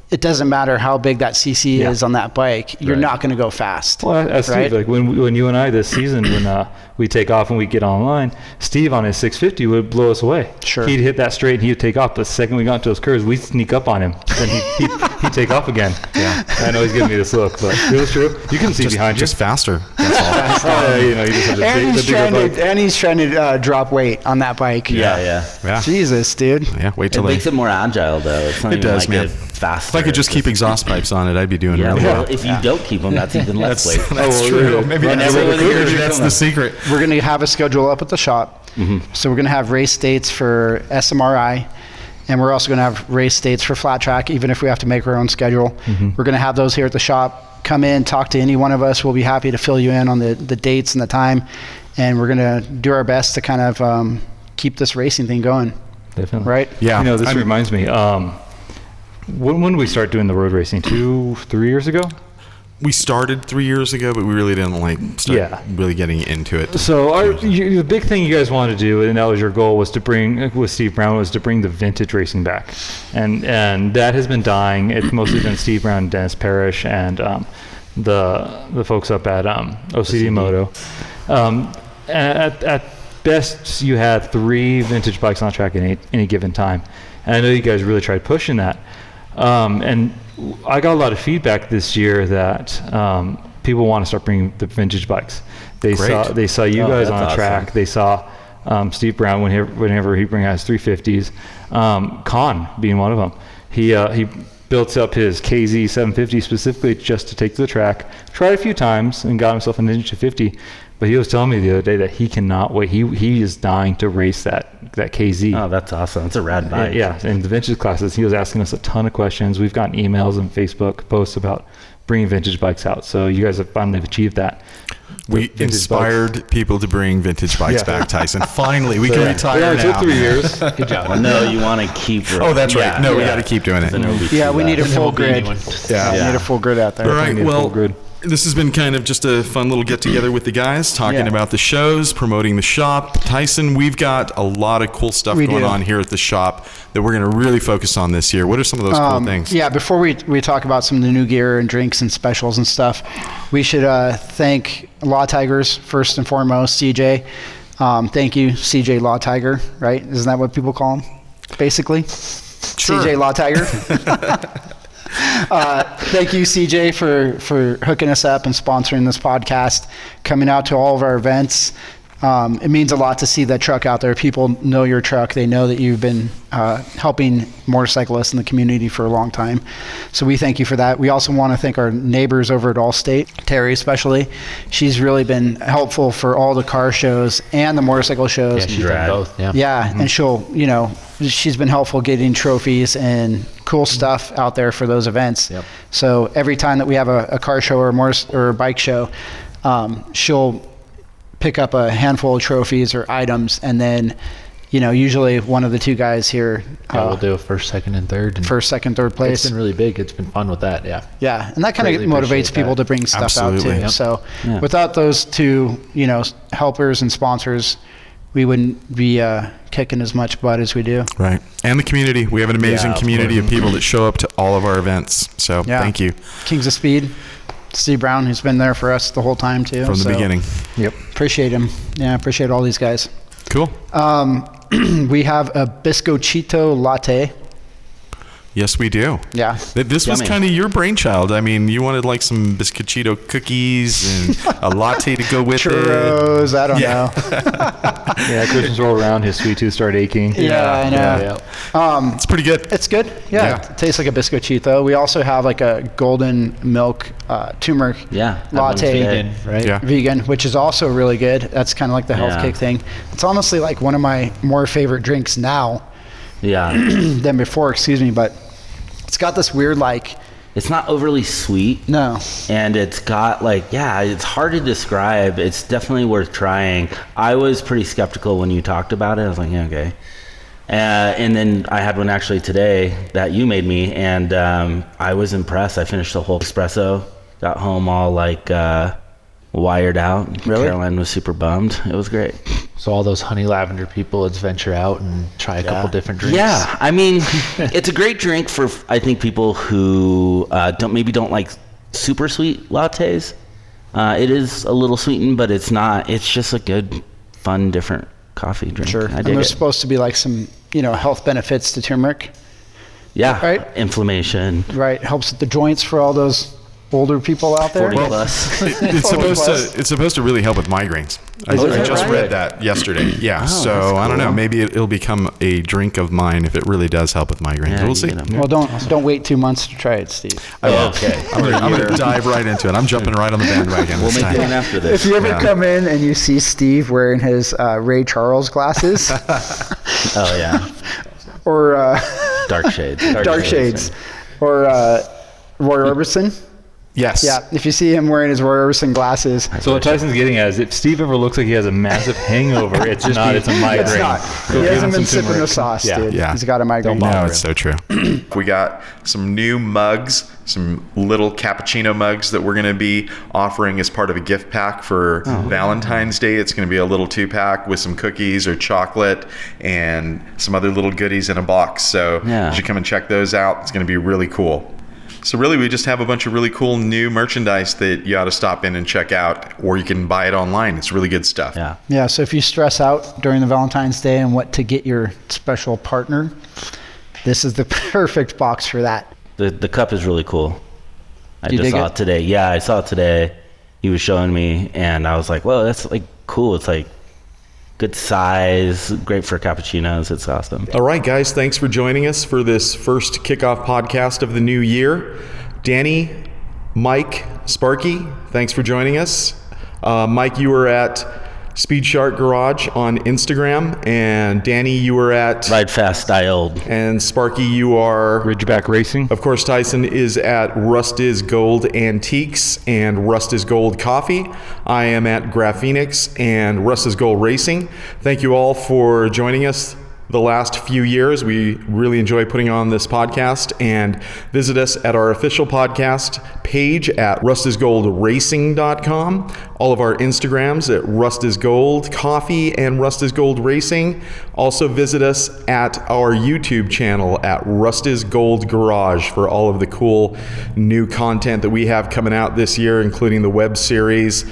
it doesn't matter how big that CC is on that bike, you're not going to go fast. Well, as Steve, like when you and I this season, when we take off and we get online, Steve on his 650 would blow us away. Sure. He'd hit that straight and he would take off. But the second we got into those curves, we'd sneak up on him. Then he'd take off again. Yeah. I know he's giving me this look, but it was true. You can see behind you. Just faster. That's all. You just have and he's trying to drop weight on that bike. Yeah. Jesus, dude. Yeah, wait till It makes it more agile though. It's not It even does, like man. a faster. If I could just keep exhaust pipes on it, I'd be doing really well. If you don't keep them, that's even less weight. That's true. Maybe that's the secret. We're going to have a schedule up at the shop. So we're going to have race dates for SMRI, and we're also going to have race dates for flat track, even if we have to make our own schedule. We're going to have those here at the shop. Come in, talk to any one of us. We'll be happy to fill you in on the dates and the time, and we're going to do our best to kind of keep this racing thing going. Definitely. Right? Yeah. This reminds me. When did we start doing the road racing? 2-3 years ago? We started 3 years ago, but we really didn't start really getting into it. So the big thing you guys wanted to do, and that was your goal, was to bring, with Steve Brown, was to bring the vintage racing back. And that has been dying. It's mostly been Steve Brown, Dennis Parrish, and the folks up at OCD Moto. At best, you had 3 vintage bikes on track at any given time. And I know you guys really tried pushing that. And I got a lot of feedback this year that people want to start bringing the vintage bikes. They saw you guys on a track. They saw Steve Brown whenever he brings his 350s. Con being one of them. He built up his KZ 750 specifically just to take to the track. Tried a few times and got himself a Ninja 250. But he was telling me the other day that he cannot wait. He is dying to race that that KZ. Oh, that's awesome. It's a rad bike. Yeah, in the vintage classes, he was asking us a ton of questions. We've gotten emails and Facebook posts about bringing vintage bikes out. So you guys have finally achieved that. We inspired people to bring vintage bikes back, Thaison. Finally, we can retire now. It took 3 years. Good job. Well, no, you want to keep. Oh, that's right. No, we got to keep doing it. Yeah, we need a full grid. Yeah. We need a full grid out there. All right. Need a Well, full grid. this has been kind of just a fun little get together with the guys, talking Yeah. about the shows, promoting the shop. Thaison, we've got a lot of cool stuff We going do. on here at the shop that we're going to really focus on this year. What are some of those cool things? Yeah, before we talk about some of the new gear and drinks and specials and stuff, we should thank Law Tigers first and foremost, CJ. Thank you, CJ Law Tiger, right? Isn't that what people call him, basically? Sure. CJ Law Tiger. Thank you, CJ, for hooking us up and sponsoring this podcast, coming out to all of our events. It means a lot to see that truck out there. People know your truck. They know that you've been helping motorcyclists in the community for a long time. So we thank you for that. We also want to thank our neighbors over at Allstate, Terry especially. She's really been helpful for all the car shows and the motorcycle shows. Yeah, she's done both. Yeah. Yeah, and she's been helpful getting trophies and cool stuff out there for those events. Yep. So every time that we have a car show or a bike show, she'll pick up a handful of trophies or items, and then usually one of the two guys here We'll do a first, second, and third. And first, second, third place. It's been really big. It's been fun with that. Yeah. Yeah, and that kind of Greatly motivates appreciate people that. to bring stuff Absolutely. out too. Yep. So Yeah. without those two helpers and sponsors, we wouldn't be kicking as much butt as we do. Right. And the community. We have an amazing Yeah, of community of people that show up to all of our events. So Yeah. thank you Kings of Speed, Steve Brown, who's been there for us the whole time too. from the So beginning. Yep. Appreciate him. Yeah, appreciate all these guys. Cool. We have a Biscochito latte. Yes, we do. Yeah. This was Yummy. kind of your brainchild. I mean, you wanted like some biscochito cookies and a latte to go with it. Churros, I don't know. Yeah, Christmas rolled around, his sweet tooth started aching. Yeah, I know. Yeah. It's pretty good. It's good. Yeah, Yeah. It tastes like a Biscochito. We also have like a golden milk turmeric Yeah. that one's latte. good. Vegan, right? Yeah. Vegan, which is also really good. That's kind of like the health Yeah. kick thing. It's honestly like one of my more favorite drinks now Yeah. than before, excuse me, but it's got this weird It's not overly sweet. no. And it's got it's hard to describe. It's definitely worth trying. I was pretty skeptical when you talked about it. I was like, yeah, okay. And then I had one actually today that you made me, and I was impressed. I finished the whole espresso, got home all wired out. Really? Caroline was super bummed. It was great. So all those honey lavender people, let's venture out and try a couple different drinks. Yeah, I mean, it's a great drink for I think people who don't like super sweet lattes. It is a little sweetened, but it's not. It's just a good, fun, different coffee drink. Sure. I And dig there's it. supposed to be like some, health benefits to turmeric, Yeah, right? Inflammation. right? Helps with the joints for all those older people out there. 40 plus. It's supposed to really help with migraines. I that just right? read that yesterday. Yeah. Oh, So that's I don't know. cool. Maybe it'll become a drink of mine if it really does help with migraines. Yeah, We'll you see. get 'em. Well, don't wait 2 months to try it, Steve. Okay. I'm gonna dive right into it. I'm jumping right on the bandwagon. We'll this make time. it one after If this. you ever Yeah. come in and you see Steve wearing his Ray Charles glasses Oh yeah, or dark shades. dark shades or Roy Orbison, Yes. yeah, if you see him wearing his Roy Orbison glasses, So what Tyson's getting at is if Steve ever looks like he has a massive hangover, it's not, it's a migraine. it's not. Go He give hasn't him been some sipping the turmeric. sauce, Yeah. dude. Yeah. He's got a migraine. No, it's so true. We got some new mugs, some little cappuccino mugs that we're going to be offering as part of a gift pack for Valentine's Day. It's going to be a little 2-pack with some cookies or chocolate and some other little goodies in a box. So Yeah. you should come and check those out. It's going to be really cool. So really, we just have a bunch of really cool new merchandise that you ought to stop in and check out, or you can buy it online. It's really good stuff. Yeah. Yeah, so if you stress out during the Valentine's Day and what to get your special partner, this is the perfect box for that. The cup is really cool. I You just dig saw it? it today. Yeah, I saw it today. He was showing me, and I was like, "Whoa, that's cool." It's good size, great for cappuccinos. It's awesome. All right, guys, thanks for joining us for this first kickoff podcast of the new year. Danny, Mike, Sparky, thanks for joining us. Mike, you were at Speed Shark Garage on Instagram. And Danny, you were at Ride Fast, Die Old. And Sparky, you are Ridgeback Racing. Of course, Thaison is at Rust is Gold Antiques and Rust is Gold Coffee. I am at Fenix and Rust is Gold Racing. Thank you all for joining us the last few years. We really enjoy putting on this podcast, and visit us at our official podcast page at rustisgoldracing.com. All of our Instagrams at Rust is Gold Coffee and Rust is Gold Racing. Also visit us at our YouTube channel at Rust is Gold Garage for all of the cool new content that we have coming out this year, including the web series,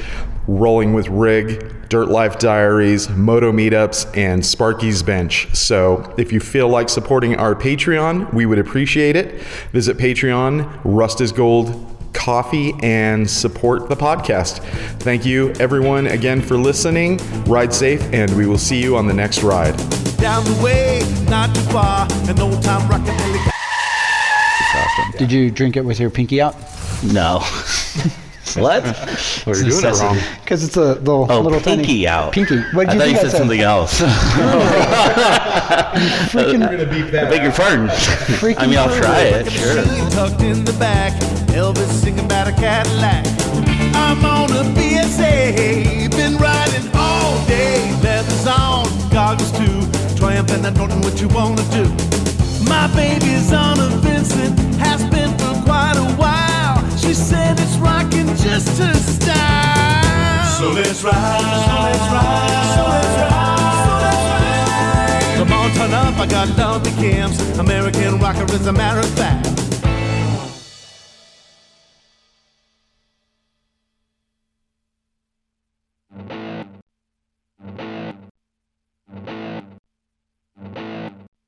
Rolling with Rig, Dirt Life Diaries, Moto Meetups, and Sparkies Bench. So if you feel like supporting our Patreon, we would appreciate it. Visit Patreon, Rust is Gold Coffee, and support the podcast. Thank you everyone again for listening. Ride safe, and we will see you on the next ride. Down the way, not too far, an old time rockabilly. Did you drink it with your pinky out? No. What? Or you're doing it wrong. Because it's a little pinky tiny out. Pinky. What I did thought you you think said something else. Freaking, Beg your pardon. I mean, I'll try it. Sure. Tucked in the back, Elvis singing about a Cadillac. I'm on a BSA, been riding all day. Leathers on, goggles too, triumphant, I don't know what you wanna do. My baby's on a Vincent, has been for quite a while. She said it's rocking just to style. So let's ride, so let's ride, so let's ride, so let's ride. Come on, turn up, I got lumpy cams. American rocker as a matter of fact.